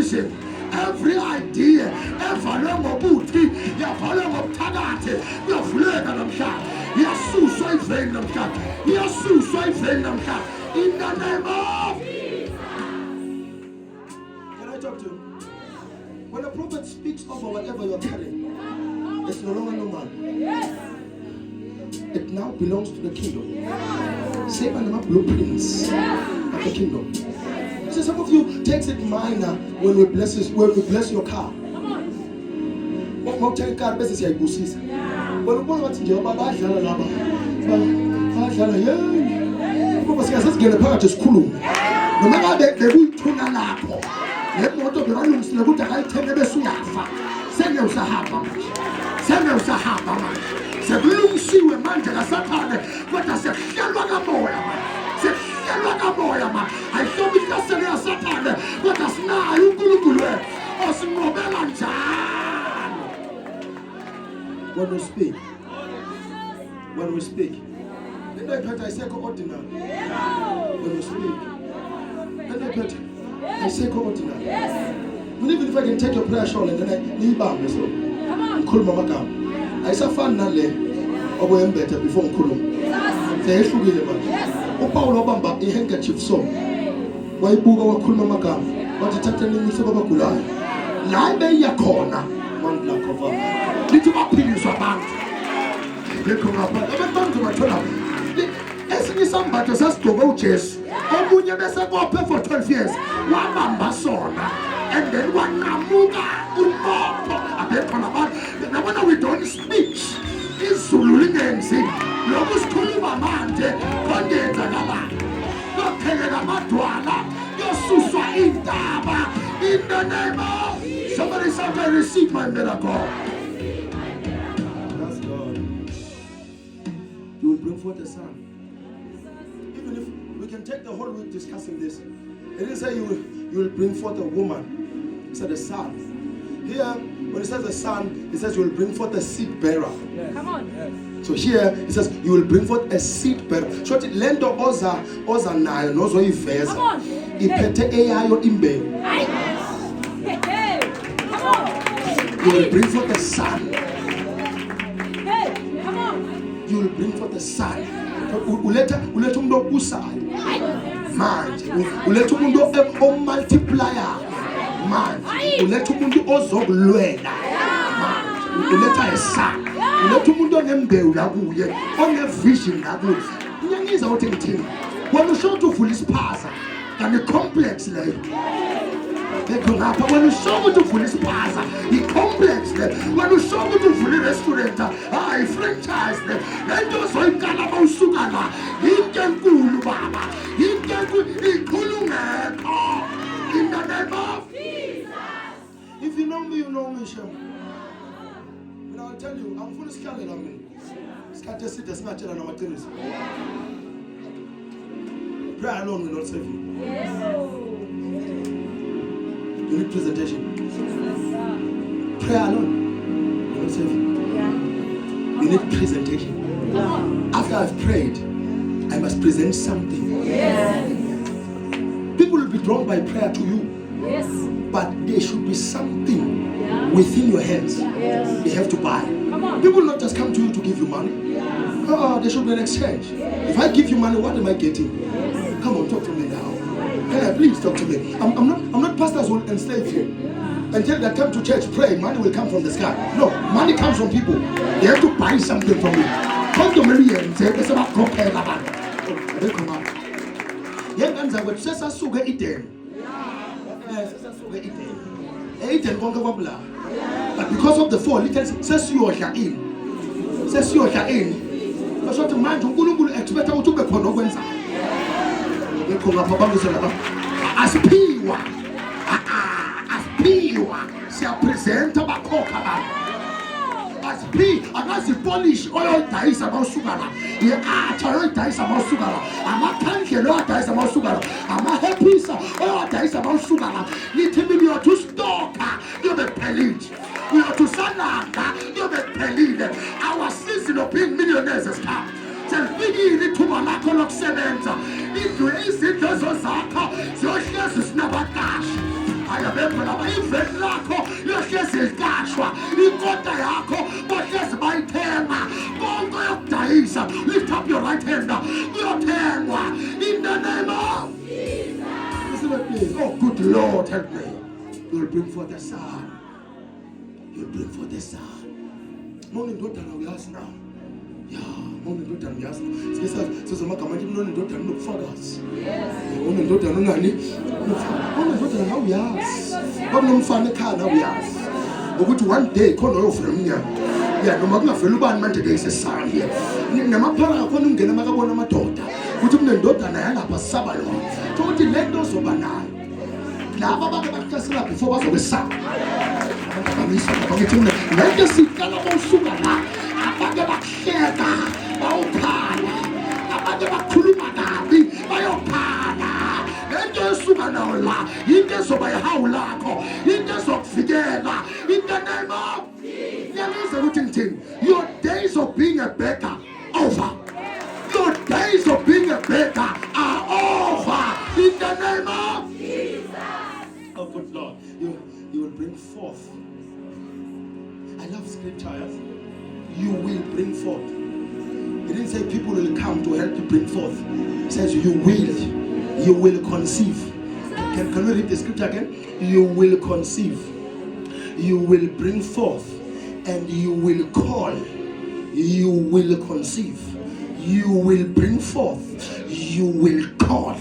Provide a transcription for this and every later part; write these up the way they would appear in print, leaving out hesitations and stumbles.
vision, every idea, evalwe ngobuthi, yavalwe ngobuthakathi, kuyavuleka namhlanje. Iyasuswa iveni namhlanje. Iyasuswa iveni namhlanje. In the name of Jesus. Can I talk to you? When a prophet speaks over whatever you're carrying, it's no longer normal. It now belongs to the kingdom. Same and blueprints of the kingdom. So some of you takes it minor when we bless your car. When sekulungisiwe manje kasathane kodwa sehlelwa kamoya ayihlobi ihlaselo yasathane kodwa sinayo uNkulunkulu wethu osinqobela njalo. When we speak into ephethe ayisekho ordinary. When we speak into ephethe ayisekho ordinary. Even if I can take your prayer shawl and then niyibambe so ngikhuluma amagama ayisafani nale oboyembethe before ngikhuluma seyehlukile manje. uPaul wabamba ihandkerchief so wayibuka wakhuluma amagama wathi thatheni imiso babagulayo la beyakhona mandlakova lithi baphiliswa abantu bekho ngapha abantu bathola esinye isambatho sasigcoba uJesu omunye bese kophe for 12 years wabamba sona and then wanamuka umbopho abekhona abantu nabona we don't speak izulu lingenzi lokhu sikhuluma manje konenzakala kopheleka amadwala yosuswa indaba in the name of somebody say I receive my miracle. That's God. You will bring forth a son. Even if we can take the whole week discussing this, it didn't say you will bring forth a woman. It said a son. Here, when it says a son, it says you will bring forth a seed bearer. Yes. Come on. Yes. So here it says you will bring forth a seed bearer. So lento oza nayo nozo iveza. Iphethe eyayo imbewu. Come on. You will bring forth a son. Hey, come on. You will bring forth a son. Uletha umuntu okusayo. Manje uletha umuntu omultiplier. Manje uletha umuntu ozokulwela. Manje uletha esaka. Uletha umuntu onembewu la kuye, onevision la kuye. Ngiyangiza ukuthi ngithini. Wena usho ukuthi uvula isiphaza, kanti complex leyo. Bekho ngapha wena usho ukuthi uvula isiphaza, i-complex le. Wena usho ukuthi uvula i-restaurant, hayi franchise le. Lento ozoyiqala mawusuka la, into enkulu baba. Into enkulu ikhulungeko. In the name of Jesus. If you know me, you know me, Shem. And I'll tell you, I'm full of scarlet on me. Scatter sit as much as I'm not tennis. Prayer alone will not save you. Yes. You need presentation. Prayer alone will not save you. You need presentation. After I've prayed, I must present something. Yes. People will be drawn by prayer to you. Yes. But there should be something within your hands. Yes. They have to buy. People not just come to you to give you money. There should be an exchange. If I give you money, what am I getting? Come on, talk to me now. Hey, please talk to me. I'm not pastors who will enslave you. Until they come to church, pray, money will come from the sky. No, money comes from people. They have to buy something from you. Come to me and say, it's about compare. They come up. But because of the fall, it says you are in. Says you are in. That's what the man to expect to be convinced. As Piwa, se presenta bacoca. As P, as the Polish oil dies about sugar. The oil dies about sugar. I'm a country oil dies about sugar. I'm a happy oil dies about sugar. You tell me you are too stock. You're the pellet. You are too sanaka. You're the pellet. Our season of being millionaires has come. Tell me you to Malacol of cement. If you is it as a Zaka, your shares is never cash. I ekhaya bebhalaba iveni lakho yohlezi likashwa ikota yakho bohlezi bayithenga konke yokudayisa. Lift up your right hand kuyothengwa in the name of Jesus. Listen to me. Oh good Lord, help me. You will bring forth the son. You will bring forth the son. Mona indodana uyazi na. Ya, mona indodana uyazi na. Sikesa sizomagama nje mona indodana unobufakazi. Yes. Mona indodana unani? Mona indodana nawe uyazi. Bakunomfana ekhaya nawe uyazi. Ukuthi one day khona uyofuna umnyama. Ya noma kungavela ubani manje ke isesali. Namaphara akho ungena makabona amadoda. Ukuthi kunendodana yalapha sisaba yona. Ukuthi lento zoba nayo. Laba bake bakuhlasela before bazobesaba. Lento siqala bosuka la. Abake bakuhleka, bawuphala. Abake bakhuluma kabi, bayophala. Lento esuka nayo la, into ezoba yihawu lakho, into ezokuvikela. In the name of Jesus. Your days of being a beggar over. Your days of being a beggar are over. In the name of Jesus. Oh good Lord, you will bring forth. I love scriptures. You will bring forth. It didn't say people will come to help you bring forth. It says you will conceive. Can we read the scripture again? You will conceive. You will bring forth. And you will call. You will conceive. You will bring forth. You will call.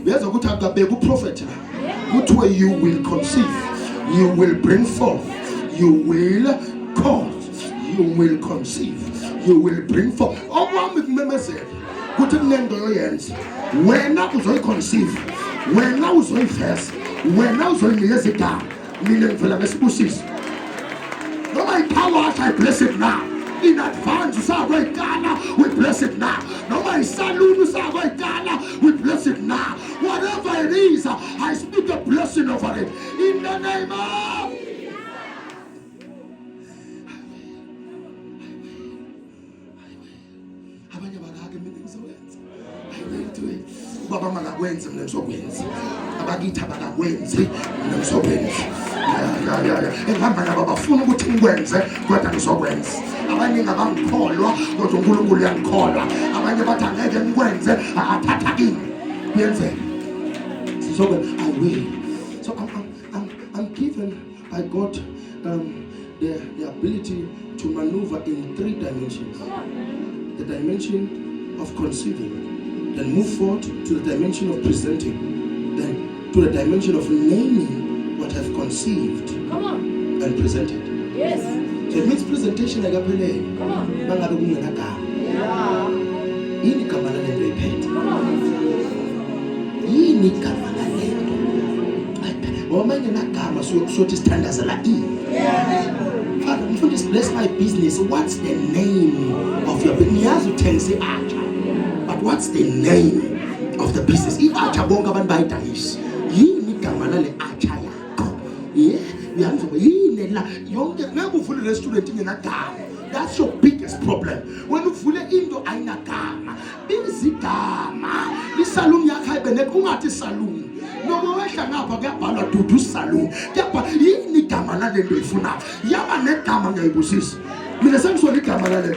There's a good prophet. Which way you will conceive. You will bring forth. You will call. You will conceive. You will bring forth. Oh, one with me said. Put in the when I was conceive. When I was first. When I was years ago. Meaning for the species. No my power, I bless it now. In advance, you say, we bless it now. No my saloon, you say, we bless it now. Whatever it is, I speak a blessing over it. In the name of Baba makakwenzi mina ngizokwenza abakithi abakakwenzi mina ngizokwenza engihamba nabo bafuna ukuthi ngikwenze kodwa ngizokwenza abanye ngabangikholwa kodwa uNkulunkulu uyangikholwa abanye bathi angeke ngikwenze athatha kimi kuyenzeka sizokwenza I will. So I'm given by God the ability to maneuver in 3 dimensions. The dimension of conceiving, then move forward to the dimension of presenting, then to the dimension of naming what I've conceived and presented. Yes. So it means presentation like a play. Come on. Yeah. Ini kama na nendo ipete. Ini kama na nendo. Wamanye na kama so standards la I. Father, if you just bless my business, what's the name of your business? You tell say but what's the name of the business? If acha bonga abantu bayidayisa, yini igama lale acha yakho? Uyanzo yini la yonke ngekuvula restaurant ingenagama. That's your biggest problem. When you vule into ayinagama, bizigama. Isalon yakho ayibene ungathi salon. Noma wehla ngapha kuyabhalwa dudu salon. Kepha yini igama lale nto ifuna? Yaba negama ngiyibusisa. Mina sengisona igama lale.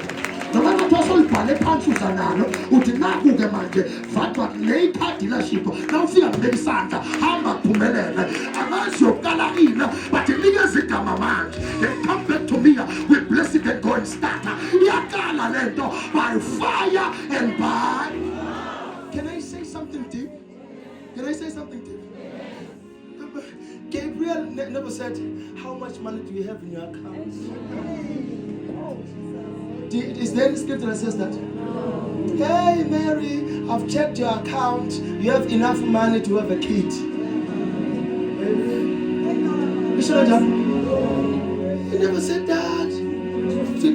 Noma ngathi libhale phansi uzanalo uthi nakuke manje vatwa le car dealership na ufika ngibeka isandla hamba kuphumelela amazi yokuqala ina but nikeze igama manje then come back to me with blessing and go and start iyaqala lento by fire and by. Can I say something deep? Can I say something deep? Gabriel never said, how much money do you have in your account? Is there any scripture that says that? Hey Mary, I've checked your account. You have enough money to have a kid. He never said that.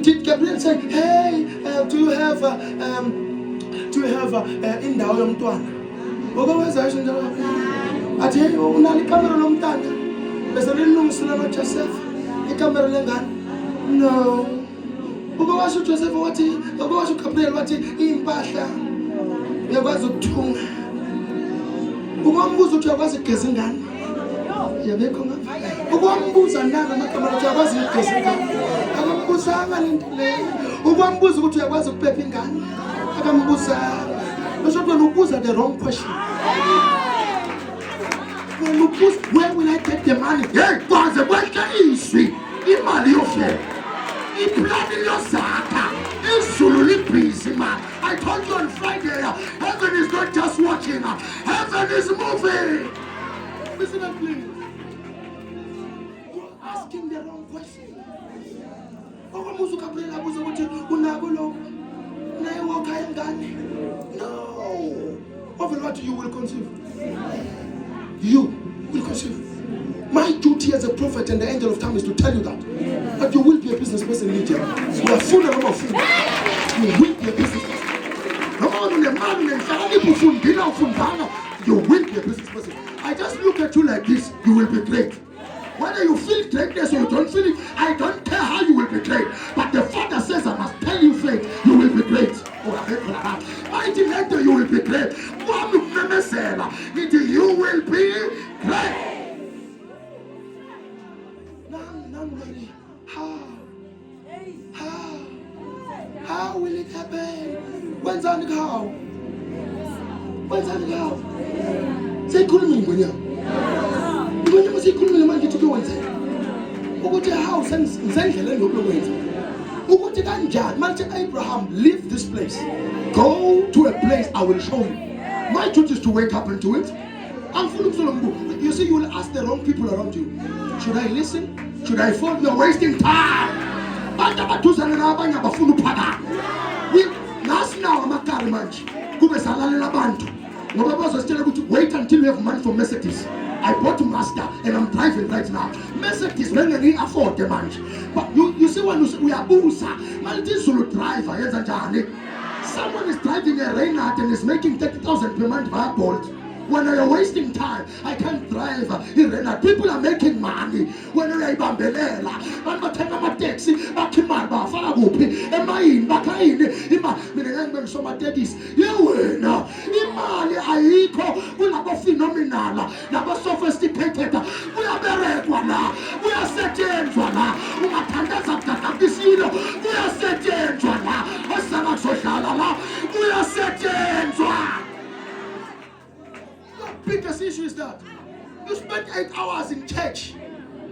Did Gabriel say, hey, do you have indawo yomntwana? Ukwenza isho njalo. Athi hey unali camera lomntwana. Bese lilungisela no Joseph. Ikamera lengane? No. Ukwazi uJoseph wathi, ukwazi uGabriel wathi impahla uyakwazi ukuthunga. Ukumbuza ukuthi uyakwazi ugeza ingane. yabekho ngapha ukwambuza nami amagama ukuthi uyakwazi ukugeza ingane akambuzanga lento leyo ukwambuza ukuthi uyakwazi ukuphepha ingane akambuzanga besho wena ubuza the wrong question wena ubuza where will I get the money hey kwaze kwehla izwi imali yofela iplani losakha izulu libhizi man I told you on Friday heaven is not just watching heaven is moving listen up please you're asking the wrong question okwamuza uGabriel abuza ukuthi unako lokho naye wakha ingane no over what you will conceive you will conceive my duty as a prophet and the angel of time is to tell you that you will be a business person in India you are full of food you will be a business person you will be a business person I just look at you like this you will be great whether you feel greatness or you don't feel it I don't care how you will be great but the Father says I must tell you faith you will be great mighty later you will be great you will be great how will it happen when's on the how say khuluma ngonyama ngonyama sikhulumile manje ukuthi kwenze ukuthi how sendlela lokwenza ukuthi kanjani manje Abraham leave this place go to a place I will show you my duty is to wake up and do it you see you will ask the wrong people around you should I listen should I follow you're wasting time bantu abaduzana nabanye abafuna uphakama nasi nawo amakari manje kube salalela abantu ngoba bazositshela ukuthi wait until you have money for Mercedes I bought a Mazda and I'm driving right now Mercedes ngeke afford manje but you see when uyabusa manje Zulu driver yenza njani someone is driving a Reynard and is making 30,000 per month via Bolt when you're wasting time I can't drive in Reynard people are making money when you're ibambelela abantu bathenga ama taxi bakhe imali bafaka kuphi emayini bakhayini imali mina ngeke ngisoma taxis yewena imali ayikho kulabo phenomenal labo sophisticated uyaberekwa la uyasetshenzwa la ungathandaza kudadabisilo uyasetshenzwa la osama kuzohlala la uyasetshenzwa biggest issue is that you spend 8 hours in church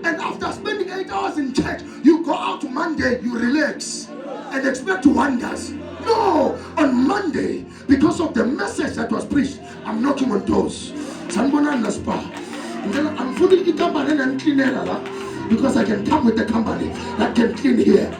and after spending 8 hours in church you go out Monday you relax and expect wonders no on Monday because of the message that was preached I'm knocking on doors sanibona na spa I'm fully the company and cleaner la because I can come with the company that can clean here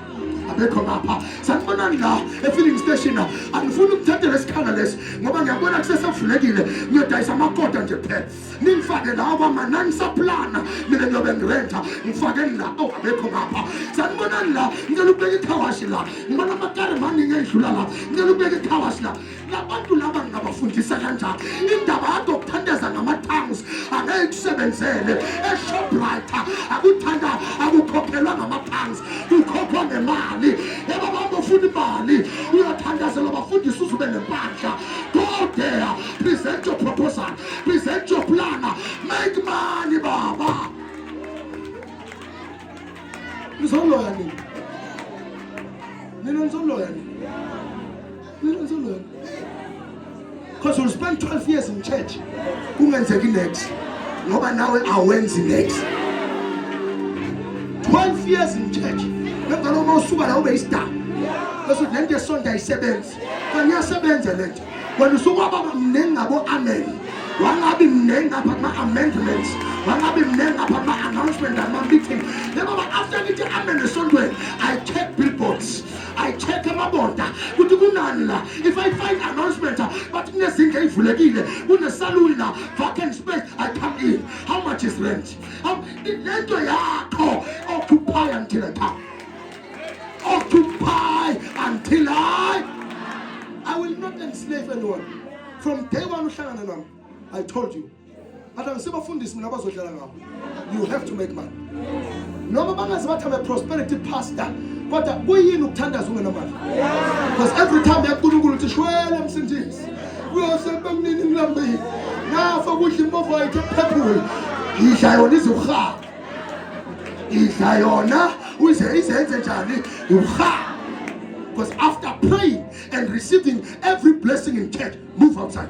sanibona la e-filling station angifuni ukuthatha lesikhanales ngoba ngiyabona kusesafulekile ngiyodayisa amakota nje phela ningifake la abamana ngisaplana mina ngiyobe ngirenta ngifake la abekho ngapha sanibona la ngicela ukubeka ikhawashi la ngibona amakare mani ngedlula la ngicela ukubeka ikhawashi la labantu laba ngingabafundisa kanjani indaba yakho ukuthandaza ngama-tongues angeke kusebenzele eShoprite akuthanda akukhokhelwa ngama-tongues ukhokhwa ngemali ebabamba ufuna imali uyathanda bafundisa uzube nempahla go there present your proposal present your plan make money baba nizoloya nina nizoloya because you'll spend 12 years in church kungenzeki next ngoba nawe awenzi next 12 years in church ngemva noma usuka la ube istar bese lento esonto ayisebenzi kanyasebenza lento wena usuka baba mnengi ngabo amen wangabi mnengi ngapha ama amendments wangabi mnengi ngapha ama announcement ama meeting lebo after ngithi amen esontweni I check billboards I check amabonda ukuthi kunani la if I find announcement but kunezinto ezivulekile kune salon la vacant space I come in how much is rent lento yakho occupy until I come occupy until I will not enslave anyone from day one uhlangana nami I told you atangisibafundisi mina bazodlala ngabo you have to make money noma bangazi bathi I'm a prosperity pastor kodwa kuyini ukuthandaza ungenamali because every time yakuNkulunkulu uthi shwele msindisi uyosebenza kunini ngilambile nafa kudla imbovu ayithe phephule idla yona izuha idla yona izenze njani uha. Because after praying and receiving every blessing in church, move outside,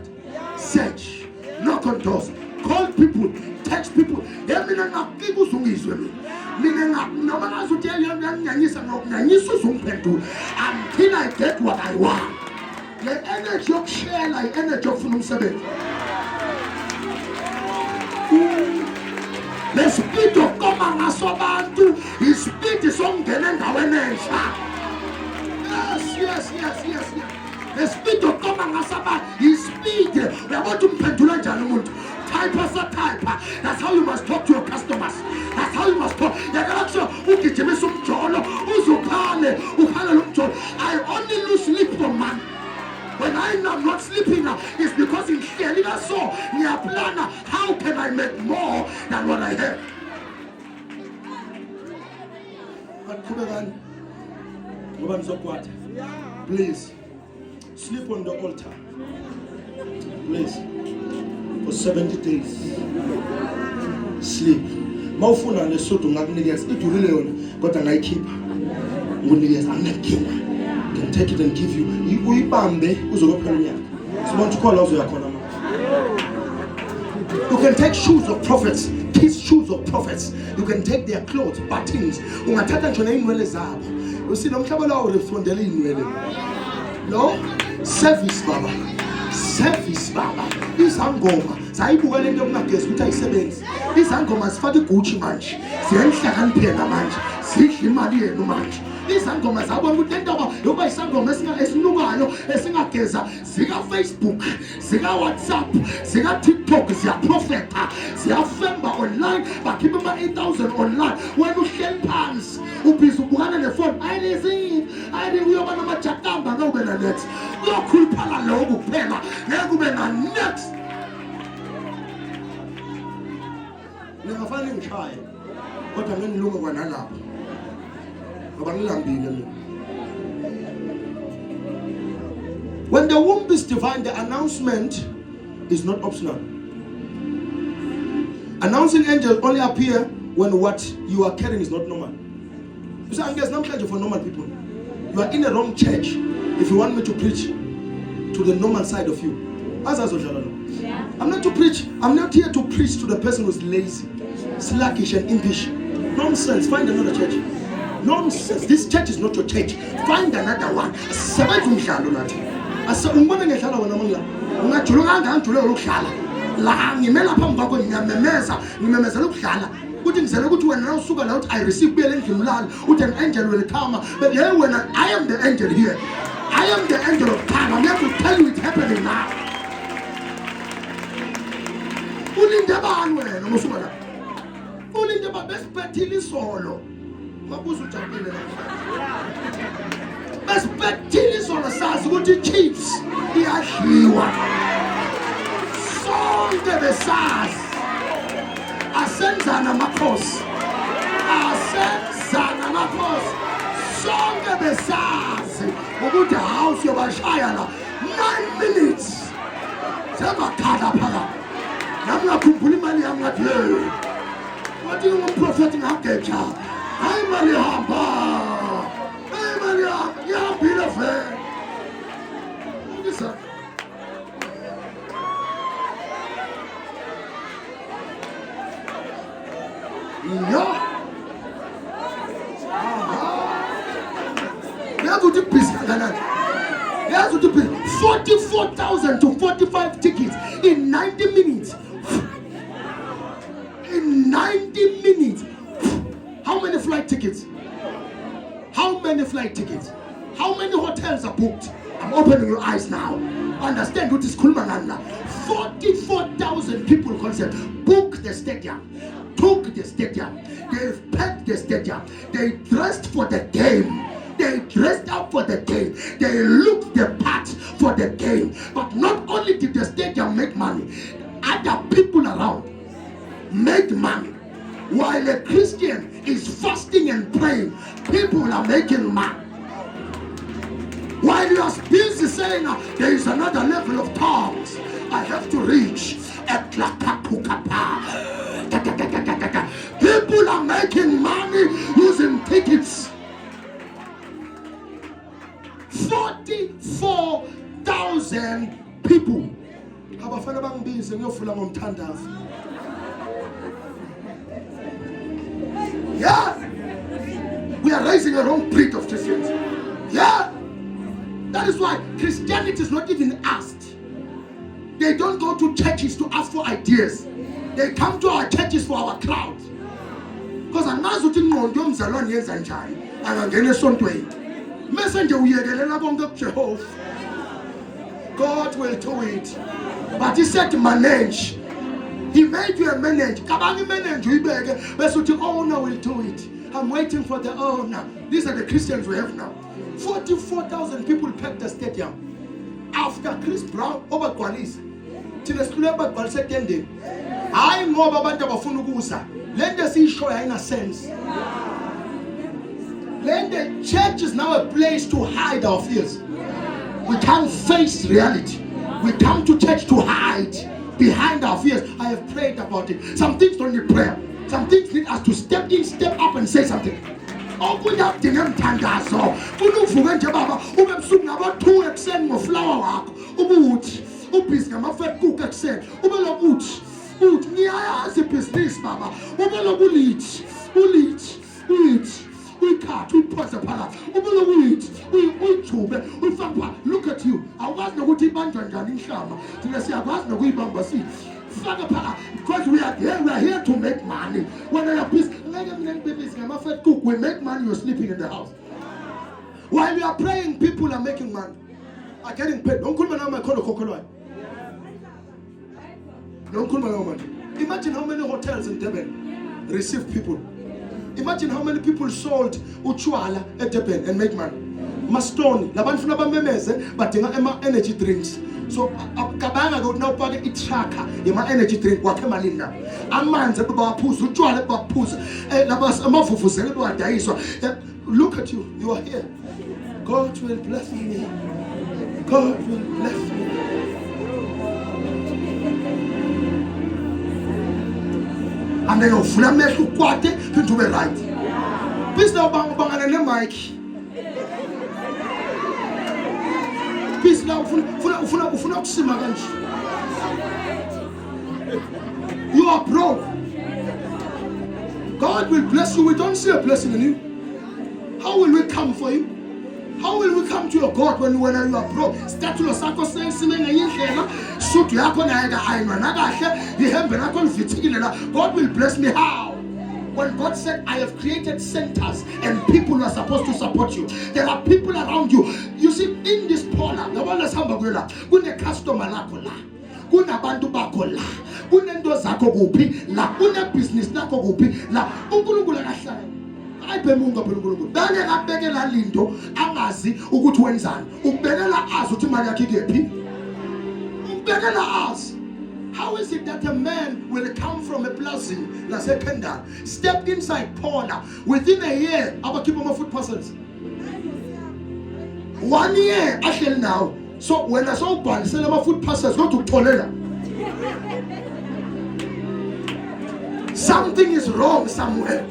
search, knock on doors, call people, text people. Until I get what I want. The energy of share, like energy of Funum. The spirit of Common Asobantu, his spirit is on the Yes. The spirit of Common Asaba, his spirit. We are going to pendulum Janumut. Type as a type. That's how you must talk to your customers. That's how you must talk. I only lose sleep for man. When I am not sleeping now, it's because in here, I saw near planner. How can I make more than what I have? Please sleep on the altar. Please. For 70 days. Sleep. Maufuna Lesotho ngakunikezas idulile kodwa ngayikhipha. Ngunikeza angakhipha. Can take it and give you. Uyibambe uzokuphela unyaka. Sibona ukhola uzoyakhona manje. You can take shoes of prophets, kiss shoes of prophets. You can take their clothes, buttons. Ungathatha nje inwele zabo. Usinomhlaba lawo refundela inwele. No? Service baba. Izangoma zayibuka lento yokungagezi ukuthi ayisebenzi. Izangoma zifaka iGucci manje. Ziyenhlakaniphela manje. Sidla imali yenu manje. Izangoma zabona ukuthi lento yokuba isangoma esinukayo esingageza zika Facebook, zika WhatsApp, zika TikTok, ziya profeta, ziya femba online, bakhipha ama 8,000 online. Wena uhleli phansi, ubhizi ubukana nefone. Ayizi uyoba namajatamba ngeke na next. Uyokhuluphala lokho kuphela, ngeke kube na next. Ningafani ngishaye. Kodwa ngenilunga kwanalapha. When the womb is divine, the announcement is not optional. Announcing angels only appear when what you are carrying is not normal. You say, there's no church for normal people. You are in the wrong church if you want me to preach to the normal side of you. I'm not to preach. I'm not here to preach to the person who's lazy, sluggish, and impish. Nonsense. Find another church. Nonsense. This church is not your church. Find another one. I receive an angel will come. But yeah, when I am the angel here, I am the angel of time. I'm here to tell you it's happening now. Especially on the size of the chiefs. He has Shiwa. Song the size. Ascenzana Makos. Ascenzana Makos. Song the size. Over the house of Ashayana. 9 minutes. Sema kada para. Namna kumpulimani amna dio. What do you want prophet in Hakecha? I'm Mariamba. Yeah, beautiful. Listen. Yeah. You have to do peace. You have to do peace. 44,000 to 45 tickets in 90 minutes. In 90 minutes. How many flight tickets? How many flight tickets? How many hotels are booked? I'm opening your eyes now. Understand what is Kulmanana. 44,000 people concert. Book the stadium. Took the stadium. They've packed the stadium. They dressed for the game. They dressed up for the game. They looked the part for the game. But not only did the stadium make money, other people around made money. While a Christian is fasting and praying, people are making money. While you are busy saying there is another level of tongues I have to reach. 40,000 people. Abafana bangibize ngiyofula ngomthandazo. Yeah. We are raising a wrong breed of Christians. Yeah. That is why Christianity is not even asked. They don't go to churches to ask for ideas. They come to our churches for our crowd. Because angazi uthi ingqondo yomzalwane yenza njani angangena esontweni. Mase nje uyekelela konke kuJehova. God will do it. But he said manage. He made you a manager. Kabani manager uyibeke bese uthi owner will do it. I'm waiting for the owner. These are the Christians we have now. 44,000 people packed the stadium. After Chris Brown obagcwalisa. Thina sihlule abagcwalisa etendeni. Hayi ngoba abantu abafuna ukuza. Lento siyishoya ayina sense. The church is now a place to hide our fears. We can't face reality. We come to church to hide behind our fears. I have prayed about it. Some things don't need prayer. Some things need us to step in, step up and say something. Okuya kudinga mthandazo. Kunuvuka nje baba ube msuku ngaba2 ekseni ngoflower wakho. Ubuthi ubhizi ngama-fat cook ekseni. Ube lokuthi ngiyayazi business baba. Ube lokulithi uyikhathi uyiphosa phakathi. Ube lokulithi uyijube uyifaka. Look at you. Awukwazi nokuthi ibanjwa njani inhlamba. Thina siyakwazi nokuyibamba sithi. Because we are here to make money. When I are busy, we make money, you're sleeping in the house. While we are praying, people are making money, are getting paid. Don't call my name, I call a coconut. Don't call my name. Imagine how many hotels in Durban receive people. Imagine how many people sold Uchwala at Durban and make money. Mastoni, labantu nabamemeze, but they have energy drinks. So kabanga go now pake itraka yema energy drink wakhe malina amanzi baphuza utshwala baphuza labas amafufuzele badayiswa. Look at you, you are here. God will bless me. God will bless me. And then you fula mehlo kwate into the right. Please now bangana ne mic. Please now, you are broke. God will bless you. We don't see a blessing in you. How will we come for you? How will we come to your God when you are broke? Statue sako sensimene yindlela suit yakho naga ayinwa nakahle ihembe lakho livithikile. God will bless me. How? When God said, I have created centers and people who are supposed to support you. There are people around you. You see, in this pola, the one that's hamburger, kune customer lako la, kuna bantu bako la, kune ndo zako gupi la, kune business nako gupi la, unkulunkulu akahlala. Ayibe mungu unkulunkulu. Beke kabeke la lindo angazi ukuthi wenzani. Ubekela azi ukuthi imali yakhe ikephi. Ubekela azi. How is it that a man will come from a blessing, like a Kendall, step inside Paula, within a year, I will keep on my foot persons? 1 year, actually now. So when I saw one, say my foot persons go to Toledo. Something is wrong somewhere.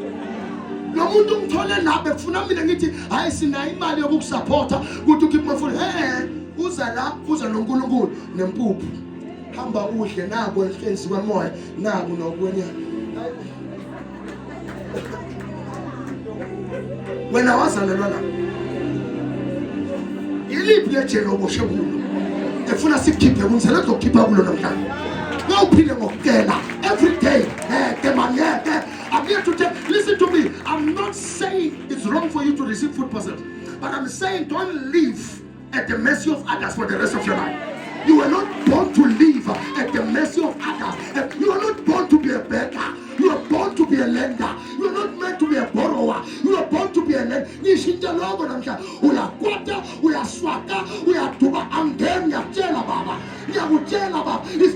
No mundo mtholela bekufuna mina ngithi hayi sina imali yokusupporta ukuthi keep my foot. Uza la uza noNkulunkulu nempuphu. Hamba uhle nabo ehlezi kwamoya nabo nokunya. When I was alone, iliphi lejelo oboshe kulo efuna sikhiphe kunzela zokhipha kulo namhlanje. Ngawuphile ngokukela every day. I'm here to tell, listen to me. I'm not saying it's wrong for you to receive food parcels, but I'm saying don't live at the mercy of others for the rest of your life. You are not born to live at the mercy of others. You are not born to be a beggar. You are born to be a lender. You are not meant to be a borrower. You are born to be a lender. It's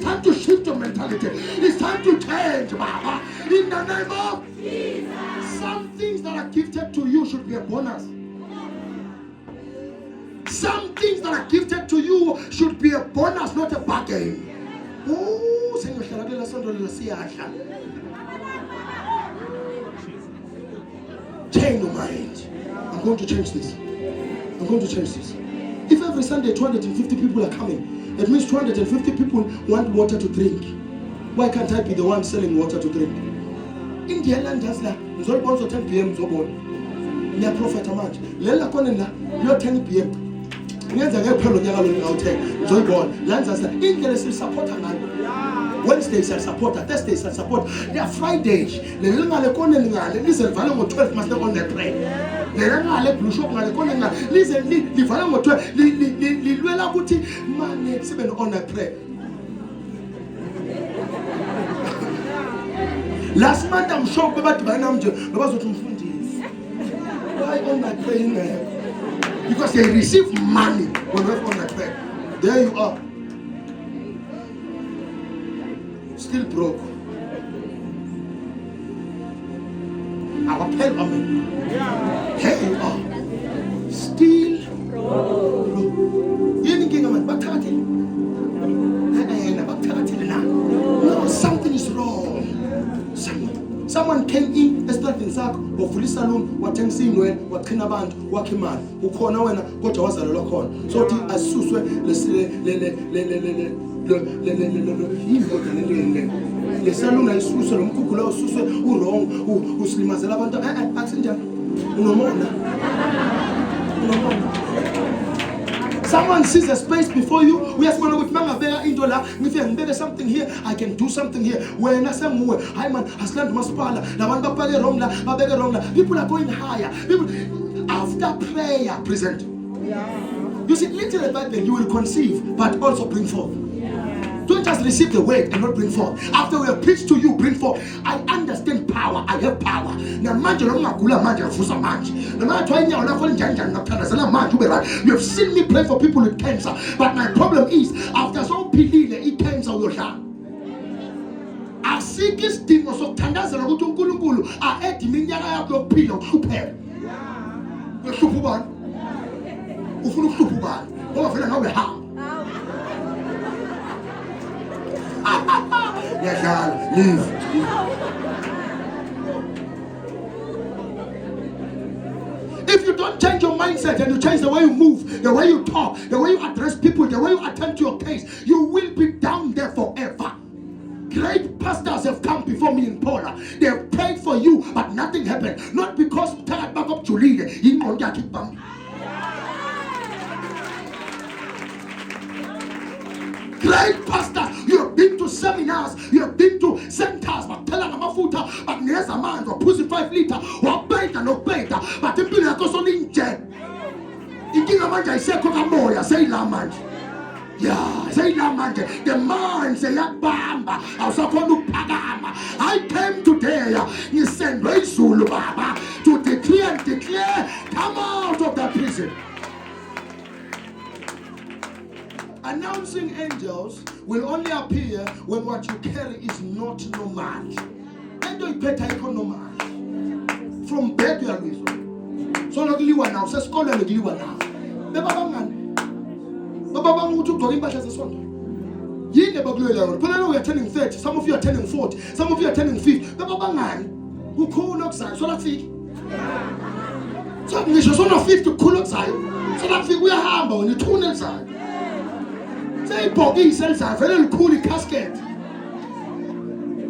time to shift your mentality. It's time to change, Baba. In the name of Jesus. Some things that are gifted to you should be a bonus. Some things that are gifted to you should be a bonus, not a bargain. Oh, change your mind. I'm going to change this. I'm going to change this. If every Sunday 250 people are coming. It means 250 people want water to drink. Why can't I be the one selling water to drink? India land does that. It's all 10 p.m. We are prophet amount. Lela konena, you're 10 p.m. Ngenza ngephelo nyaka lo ngawuthenga. Ngizoyibona. Lanza sa English is supporter ngani. Wednesdays are supporter, Thursdays are supporter. There are Fridays. Le ngale konena ngale lizelivale ngo12 must on the pray. Le ngale blue shop ngale konena lize livale ngo12 lilwela ukuthi manje sibe on the pray. Last month I'm sure about Banamjo, because of Mfundis. Why on that praying there? Because they receive money when we're on that prayer. There you are. Still broke. Our parliament. Here you are. Still broke. You didn't get a man, no, something is wrong. Someone came in esitratini sakho wavula isalon wathenga inwele waqhina abantu wakhe imali ukhona wena kodwa wazalelwa khona so uthi asisuswe le salon ayisuswe lo mkhukhu la ususwe urong usilimazela abantu akusinjani unomona. Someone sees a space before you. We are going with Mangabela into la. If you have something here, I can do something here. When I say more, I man has learned Maspala. People are going higher. People after prayer present. You see, literally Bible, you will conceive, but also bring forth. Don't just receive the word and not bring forth. After we have preached to you, bring forth. I understand power. I have power. Now, you have seen me pray for people with cancer, but my problem is after so believe it cancer will shine. Asiki sidingo sokuthandazela ukuthi uNkulunkulu aedi iminyaka yakho yokuphila ukuhlupheka. Uhlupha ubani? Ufuna ukuhlupha ubani? Ngoba vele ngawe hamba. Leave. If you don't change your mindset and you change the way you move, the way you talk, the way you address people, the way you attend to your case, you will be down there forever. Great pastors have come before me in Paula. They have prayed for you, but nothing happened. Not because back up to lead. Great pastors, you have been to seminars, you have been to centers, but tell them about but there's a man or pussy 5 liter, or better, no better, but the bill goes on in jet. You think I say, Coca-Cola, say Lamant. Yeah, say Lamant. The man say, Bamba, I was going to Pagama. I came today, you send Rasul Baba to declare, come out of that prison. Announcing angels will only appear when what you carry is not normal. And you better normal. From bed you are reason. So not liwa now. Say scholar not liwa now. Baba man. Baba man who took to him as a son. Ye never glory level. But I know we are turning 30. Some of you are turning 40. Some of you are turning 50. Baba man who cool outside. So that's it. So we should not fit to cool outside. So that's it. We are humble when you turn inside. Say Bobby sells a very cool casket.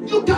You can